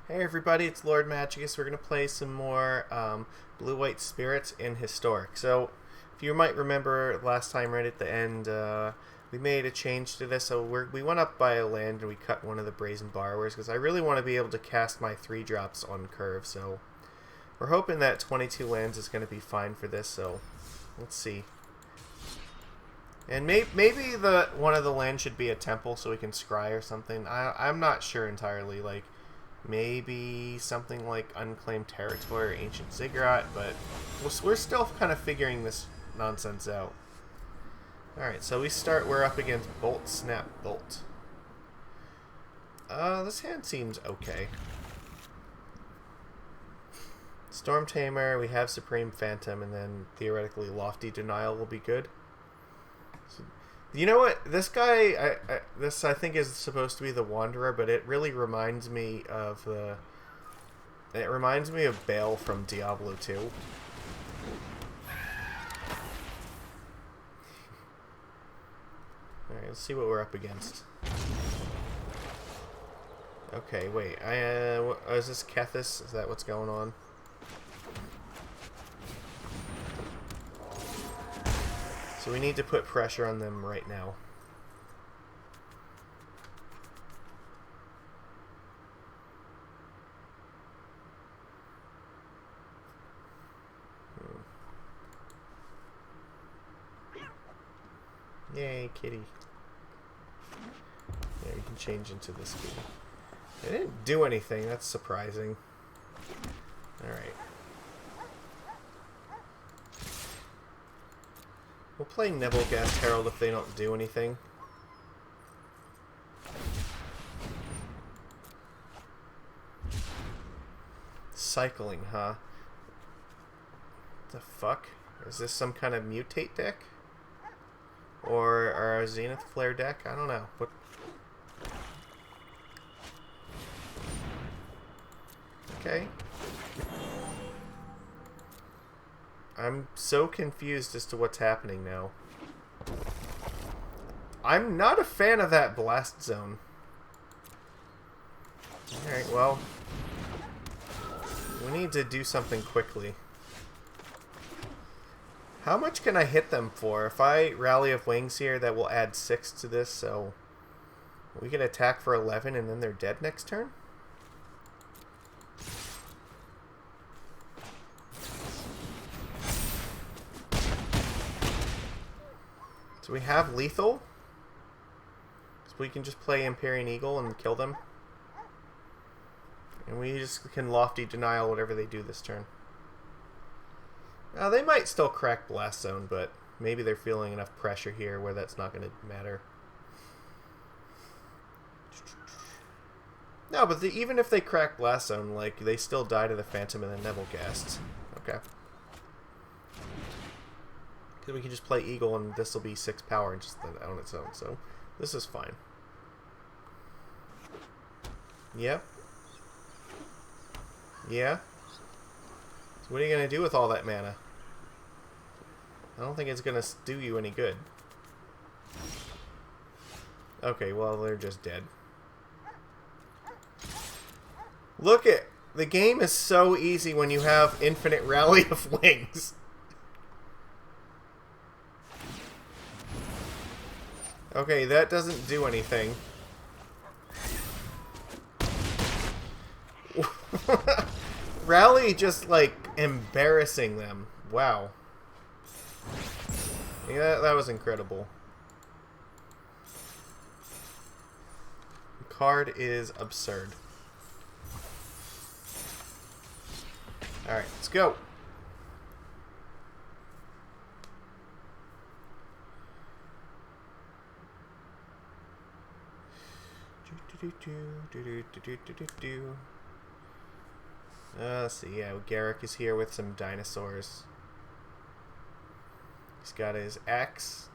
Hey everybody, it's Lord Magicus. We're going to play some more Blue-White Spirits in Historic. So, if you might remember last time right at the end, we made a change to this. So we went up by a land and we cut one of the Brazen Borrowers because I really want to be able to cast my 3-drops on curve. So, we're hoping that 22 lands is going to be fine for this. So, let's see. And maybe one of the lands should be a temple so we can scry or something. I'm not sure entirely. Like, maybe something like Unclaimed Territory or Ancient Ziggurat, but we're still kind of figuring this nonsense out. Alright, so we're up against Bolt, Snap, Bolt. This hand seems okay. Storm Tamer, we have Supreme Phantom, and then theoretically Lofty Denial will be good. So, you know what? This guy, this I think is supposed to be the Wanderer, but it really reminds me of It reminds me of Bale from Diablo 2. Alright, let's see what we're up against. Okay, wait. Is this Kethis? Is that what's going on? So we need to put pressure on them right now. Yay, kitty. Yeah, you can change into this kitty. It didn't do anything, that's surprising. Alright. We'll play Nebelgast Herald if they don't do anything. Cycling, huh? The fuck? Is this some kind of mutate deck? Or our Zenith Flare deck? I don't know. What? Okay. I'm so confused as to what's happening now. I'm not a fan of that Blast Zone. Alright, well. We need to do something quickly. How much can I hit them for? If I Rally of Wings here, that will add 6 to this, so we can attack for 11 and then they're dead next turn? So we have lethal. So we can just play Empyrean Eagle and kill them. And we just can Lofty Denial whatever they do this turn. Now, they might still crack Blast Zone, but maybe they're feeling enough pressure here where that's not going to matter. No, but even if they crack Blast Zone, like, they still die to the Phantom and the Nebelgast. Okay. Because we can just play Eagle and this will be 6 power just on its own, so this is fine. Yep. Yeah. So what are you going to do with all that mana? I don't think it's going to do you any good. Okay, well, they're just dead. Look at... The game is so easy when you have infinite Rally of Wings. Okay, that doesn't do anything. Rally just, like, embarrassing them. Wow. Yeah, that was incredible. The card is absurd. Alright, let's go. Let's see, yeah, Garrick is here with some dinosaurs. He's got his axe.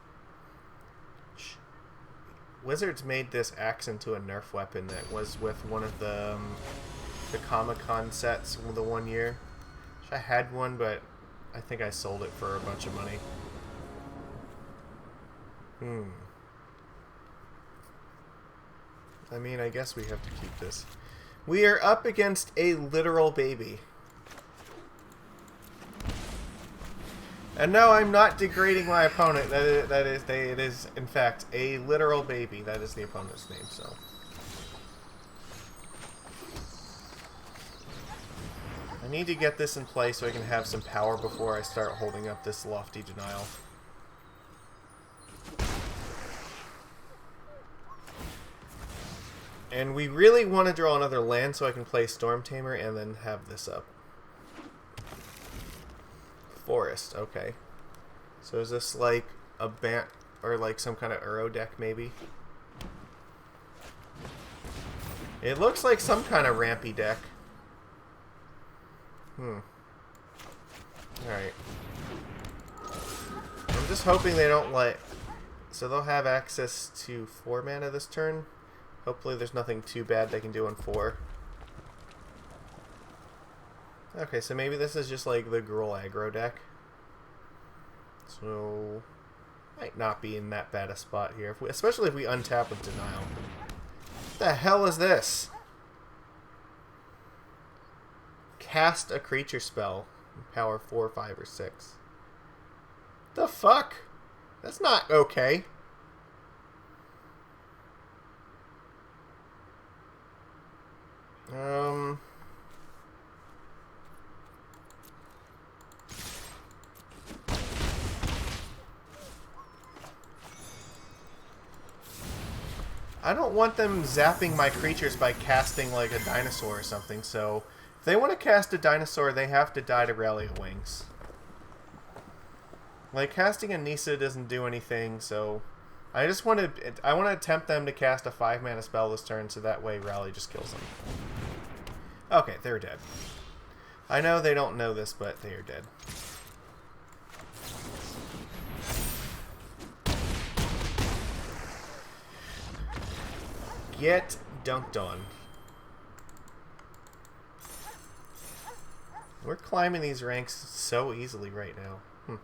Wizards made this axe into a nerf weapon that was with one of the Comic-Con sets the one year. I had one, but I think I sold it for a bunch of money. I mean, I guess we have to keep this. We are up against a literal baby. And no, I'm not degrading my opponent. It is, in fact, a literal baby. That is the opponent's name, so. I need to get this in place so I can have some power before I start holding up this lofty denial. And we really want to draw another land so I can play Storm Tamer and then have this up. Forest, okay. So is this like a Bant or like some kind of Uro deck maybe? It looks like some kind of rampy deck. Alright. I'm just hoping they don't let... So they'll have access to 4 mana this turn. Hopefully there's nothing too bad they can do on 4. Okay, so maybe this is just like the Gruul aggro deck. So, might not be in that bad a spot here, especially if we untap with Denial. What the hell is this? Cast a creature spell. Power 4, 5, or 6. The fuck? That's not okay. I don't want them zapping my creatures by casting like a dinosaur or something, so if they want to cast a dinosaur, they have to die to Rally of Wings. Like, casting a Nissa doesn't do anything, so I just want to tempt them to cast a 5-mana spell this turn, so that way Rally just kills them. Okay, they're dead. I know they don't know this, but they are dead. Get dunked on. We're climbing these ranks so easily right now.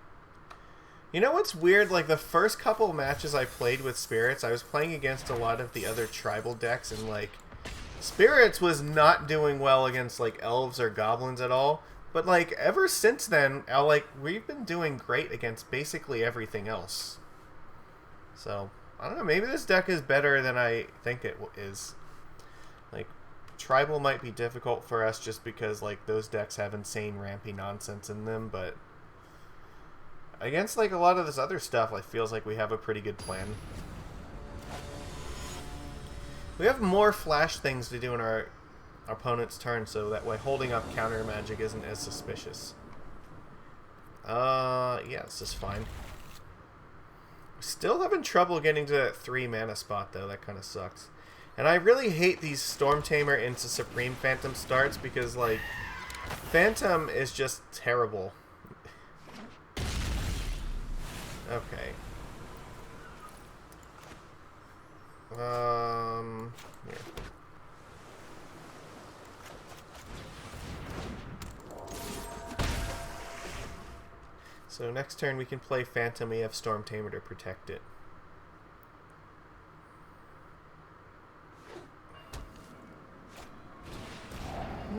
You know what's weird? Like, the first couple matches I played with Spirits, I was playing against a lot of the other tribal decks, and, like, Spirits was not doing well against, like, elves or goblins at all. But, like, ever since then, we've been doing great against basically everything else. So, I don't know, maybe this deck is better than I think it is. Like, tribal might be difficult for us just because, like, those decks have insane rampy nonsense in them, but against, like, a lot of this other stuff, it feels like we have a pretty good plan. We have more flash things to do in our opponent's turn, so that way holding up counter magic isn't as suspicious. Yeah, this is fine. Still having trouble getting to that 3-mana spot, though. That kind of sucks. And I really hate these Storm Tamer into Supreme Phantom starts because, like, Phantom is just terrible. Okay. Here. So next turn we can play Phantom. We have Storm Tamer to protect it.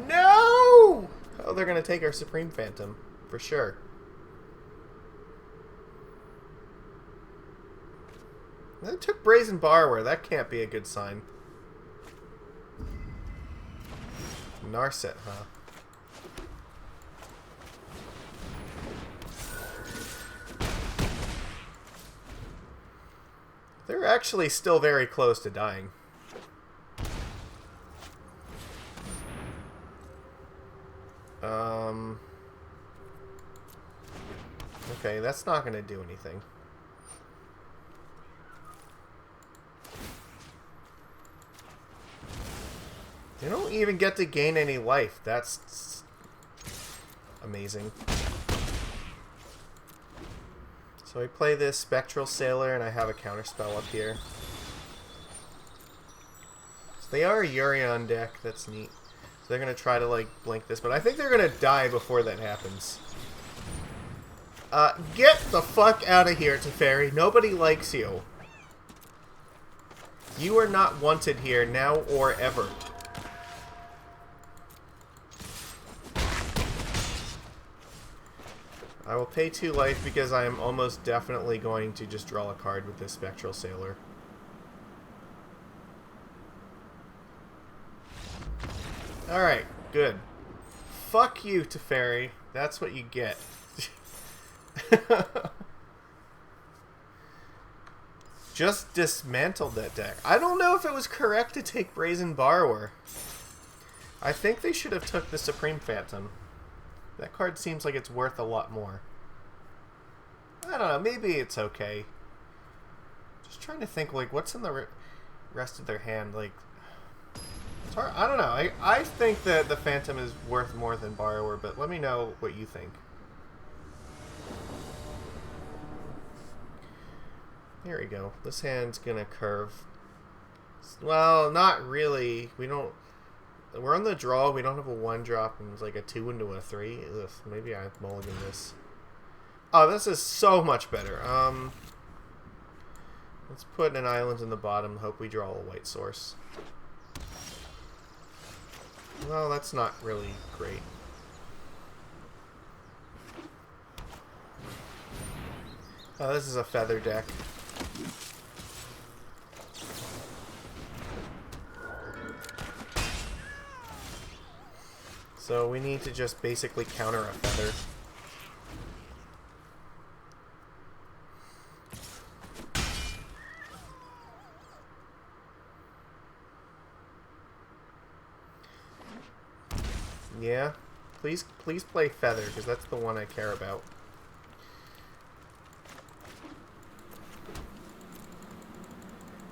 No! Oh, they're gonna take our Supreme Phantom for sure. They took Brazen Borrower. That can't be a good sign. Narset, huh? They're actually still very close to dying. Okay, that's not going to do anything. They don't even get to gain any life. That's amazing. So I play this Spectral Sailor, and I have a counterspell up here. So they are a Yorion deck. That's neat. So they're going to try to, like, blink this, but I think they're going to die before that happens. Get the fuck out of here, Teferi. Nobody likes you. You are not wanted here, now or ever. I will pay 2 life because I am almost definitely going to just draw a card with this Spectral Sailor. Alright, good. Fuck you, Teferi. That's what you get. Just dismantled that deck. I don't know if it was correct to take Brazen Borrower. I think they should have took the Supreme Phantom. That card seems like it's worth a lot more. I don't know, maybe it's okay. Just trying to think, like, what's in the rest of their hand, like... It's hard, I don't know, I think that the Phantom is worth more than Borrower, but let me know what you think. Here we go. This hand's gonna curve. Well, not really. We're on the draw. We don't have a 1-drop, and it's like a 2 into a 3. Ugh, maybe I mulligan this. Oh, this is so much better. Let's put an island in the bottom. Hope we draw a white source. Well, that's not really great. Oh, this is a feather deck. So we need to just basically counter a feather. Yeah, please play feather, because that's the one I care about.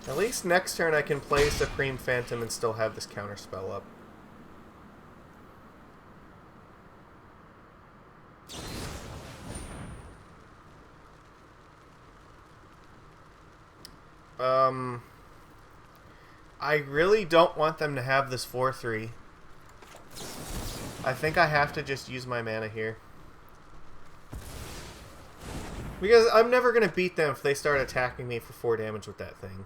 At least next turn I can play Supreme Phantom and still have this counter spell up. I really don't want them to have this 4/3. I think I have to just use my mana here. Because I'm never going to beat them if they start attacking me for 4 damage with that thing.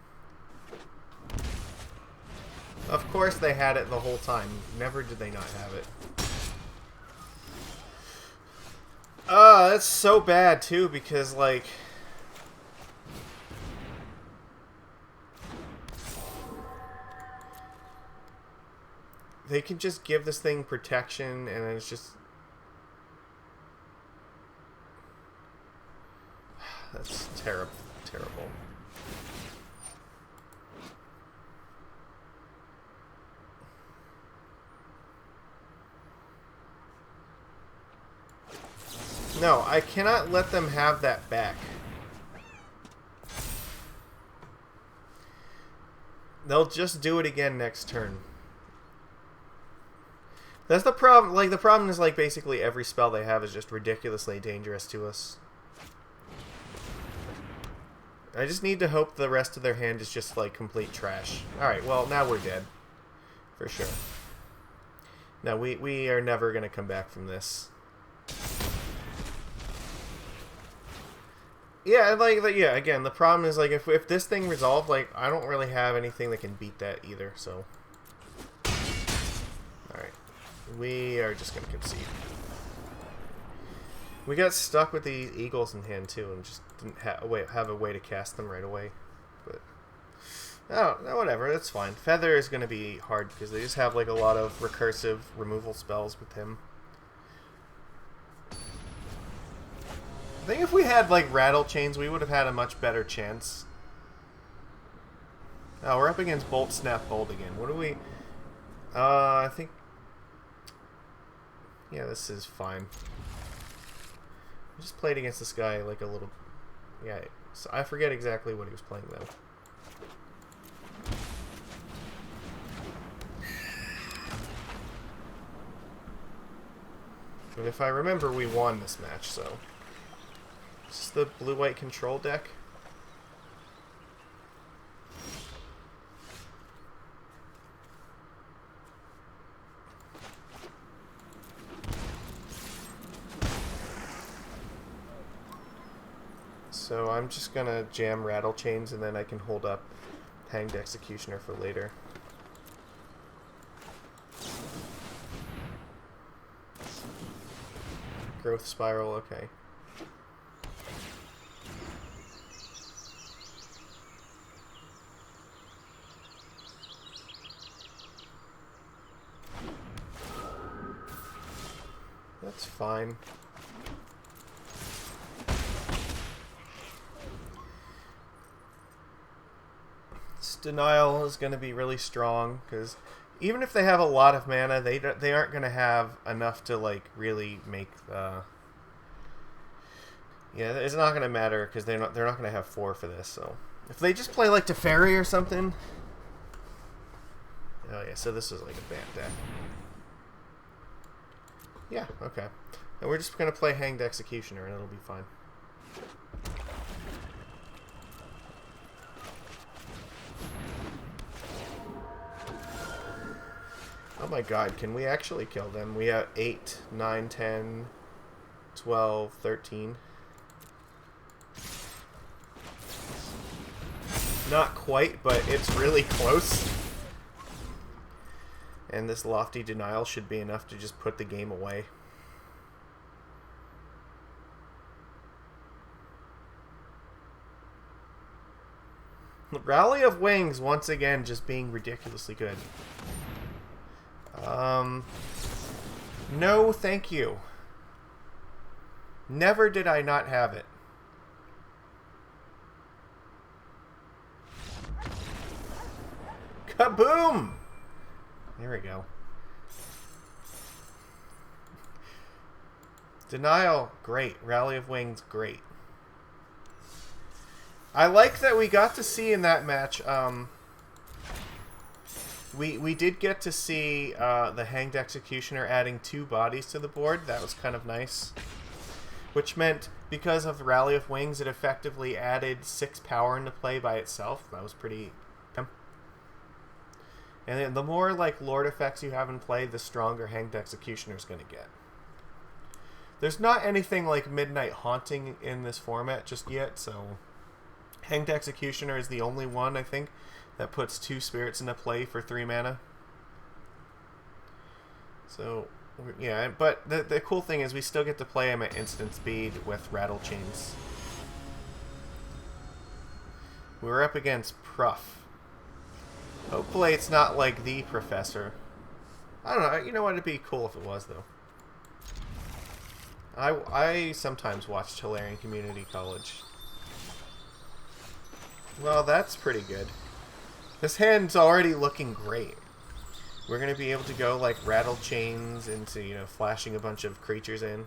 Of course they had it the whole time. Never did they not have it. That's so bad too, because like... they can just give this thing protection, and it's just... that's terrible. Terrible. No, I cannot let them have that back. They'll just do it again next turn. That's the problem. Like, the problem is, like, basically every spell they have is just ridiculously dangerous to us. I just need to hope the rest of their hand is just, like, complete trash. Alright, well, now we're dead. For sure. No, we are never going to come back from this. Yeah, yeah, again, the problem is, like, if this thing resolved, like, I don't really have anything that can beat that either, so... Alright. We are just going to concede. We got stuck with the eagles in hand, too, and just didn't have a way to cast them right away. But, oh, no, whatever, that's fine. Feather is going to be hard, because they just have, like, a lot of recursive removal spells with him. I think if we had, like, Rattle Chains, we would have had a much better chance. Oh, we're up against Bolt, Snap, Bolt again. What do we... I think... yeah, this is fine. I just played against this guy, like, a little... yeah, so I forget exactly what he was playing, though. But if I remember, we won this match, so... is this the blue-white control deck? So I'm just gonna jam Rattle Chains, and then I can hold up Hanged Executioner for later. Growth Spiral, okay. That's fine. This denial is going to be really strong because even if they have a lot of mana, they aren't going to have enough to like really make the. Yeah, it's not going to matter because they're not going to have 4 for this. So if they just play like Teferi or something. Oh yeah, so this is like a bad deck. Yeah, okay. And we're just going to play Hanged Executioner and it'll be fine. Oh my god, can we actually kill them? We have 8, 9, 10, 12, 13. Not quite, but it's really close. And this Lofty Denial should be enough to just put the game away. Rally of Wings, once again, just being ridiculously good. No, thank you. Never did I not have it. Kaboom! There we go. Denial, great. Rally of Wings, great. I like that we got to see in that match, we did get to see the Hanged Executioner adding 2 bodies to the board. That was kind of nice. Which meant, because of the Rally of Wings, it effectively added 6 power into play by itself. That was pretty... And then the more like Lord effects you have in play, the stronger Hanged Executioner is going to get. There's not anything like Midnight Haunting in this format just yet, so... Hanged Executioner is the only one, I think, that puts 2 spirits into play for 3 mana. So, yeah, but the cool thing is we still get to play him at instant speed with Rattle Chains. We're up against Pruff. Hopefully it's not like the Professor. I don't know, you know what, it'd be cool if it was, though. I sometimes watch Tolarian Community College. Well, that's pretty good. This hand's already looking great. We're going to be able to go, like, Rattle Chains into, you know, flashing a bunch of creatures in.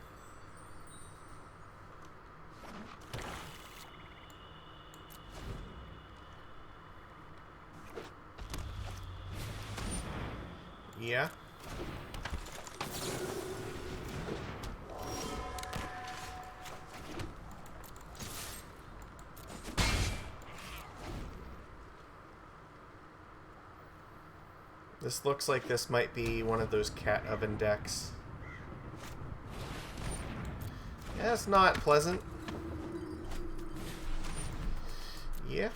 Yeah. This looks like this might be one of those cat oven decks. Yeah, it's not pleasant. Yeah.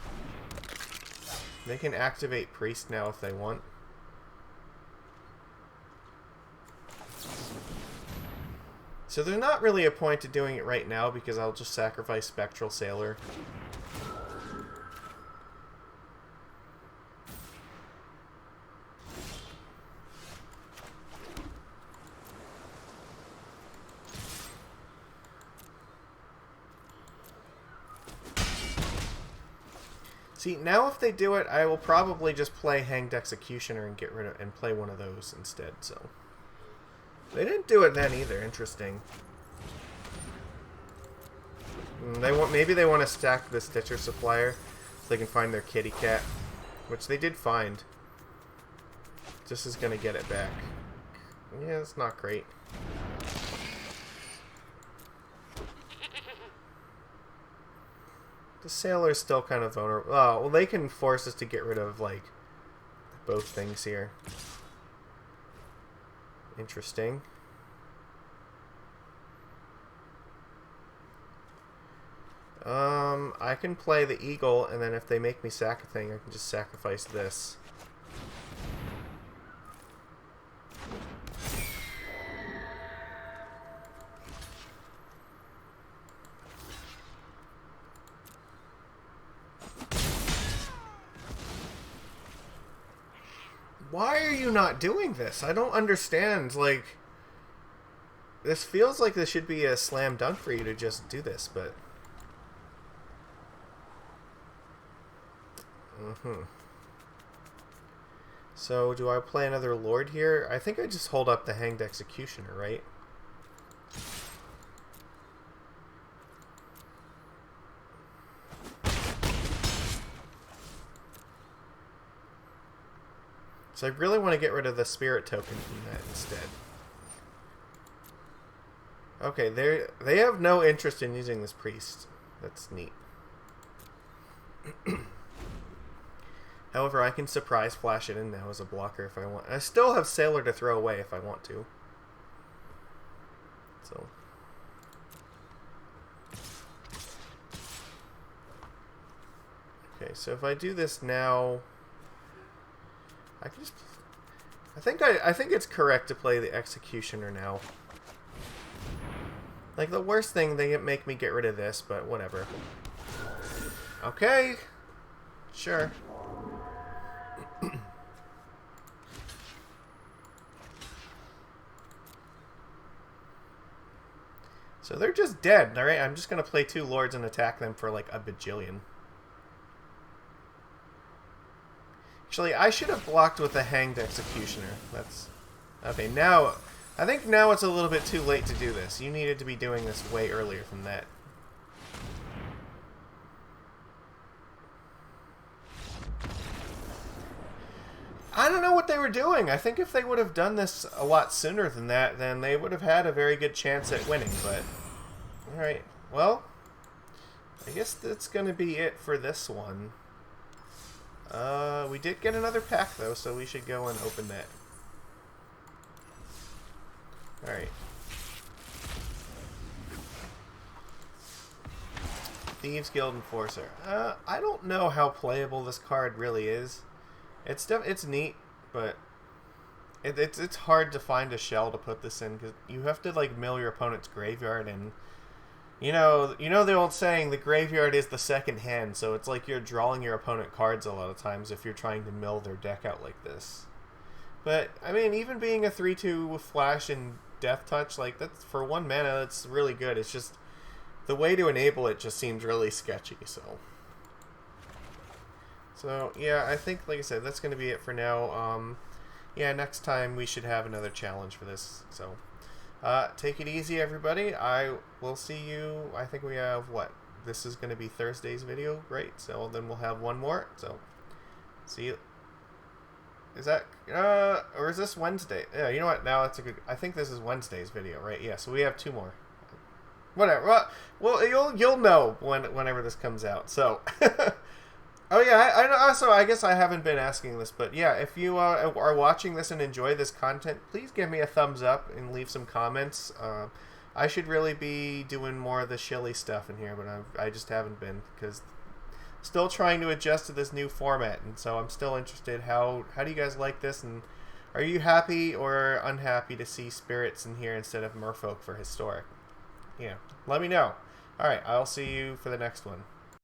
They can activate Priest now if they want. So there's not really a point to doing it right now because I'll just sacrifice Spectral Sailor. See, now if they do it, I will probably just play Hanged Executioner and get rid of and play one of those instead. So they didn't do it then either. Interesting. Maybe they want to stack the Stitcher Supplier so they can find their kitty cat, which they did find. This is gonna get it back. Yeah, it's not great. The Sailor's still kind of vulnerable. Oh, well, they can force us to get rid of, like, both things here. Interesting. I can play the Eagle, and then if they make me sack a thing, I can just sacrifice this. Why are you not doing this? I don't understand, like... This feels like this should be a slam dunk for you to just do this, but... So, do I play another Lord here? I think I just hold up the Hanged Executioner, right? So I really want to get rid of the Spirit token from that instead. Okay, they have no interest in using this Priest. That's neat. However, I can surprise flash it in now as a blocker if I want. I still have Sailor to throw away if I want to. So. Okay, so if I do this now, I can just. I think it's correct to play the Executioner now. Like the worst thing, they make me get rid of this, but whatever. Okay, sure. So they're just dead, alright? I'm just going to play 2 Lords and attack them for like a bajillion. Actually, I should have blocked with the Hanged Executioner. That's... Okay, now... I think now it's a little bit too late to do this. You needed to be doing this way earlier than that. I don't know what they were doing. I think if they would have done this a lot sooner than that, then they would have had a very good chance at winning, but... Alright, well... I guess that's going to be it for this one. We did get another pack, though, so we should go and open that. Alright. Thieves Guild Enforcer. I don't know how playable this card really is. It's neat, but it's hard to find a shell to put this in because you have to like mill your opponent's graveyard, and you know the old saying, the graveyard is the second hand. So it's like you're drawing your opponent cards a lot of times if you're trying to mill their deck out like this. But I mean, even being a 3/2 with flash and death touch, like that's for 1 mana, that's really good. It's just the way to enable it just seems really sketchy. So, yeah, I think, like I said, that's going to be it for now. Yeah, next time we should have another challenge for this. So, take it easy, everybody. I will see you. I think we have, what? This is going to be Thursday's video, right? So, then we'll have one more. So, see you. Is that, or is this Wednesday? Yeah, you know what? Now that's a good, I think this is Wednesday's video, right? Yeah, so we have 2 more. Whatever. Well, you'll know whenever this comes out. So, oh yeah, I guess I haven't been asking this, but yeah, if you are watching this and enjoy this content, please give me a thumbs up and leave some comments. I should really be doing more of the shilly stuff in here, but I just haven't been because still trying to adjust to this new format, and so I'm still interested. How do you guys like this, and are you happy or unhappy to see spirits in here instead of merfolk for historic? Yeah, let me know. Alright, I'll see you for the next one.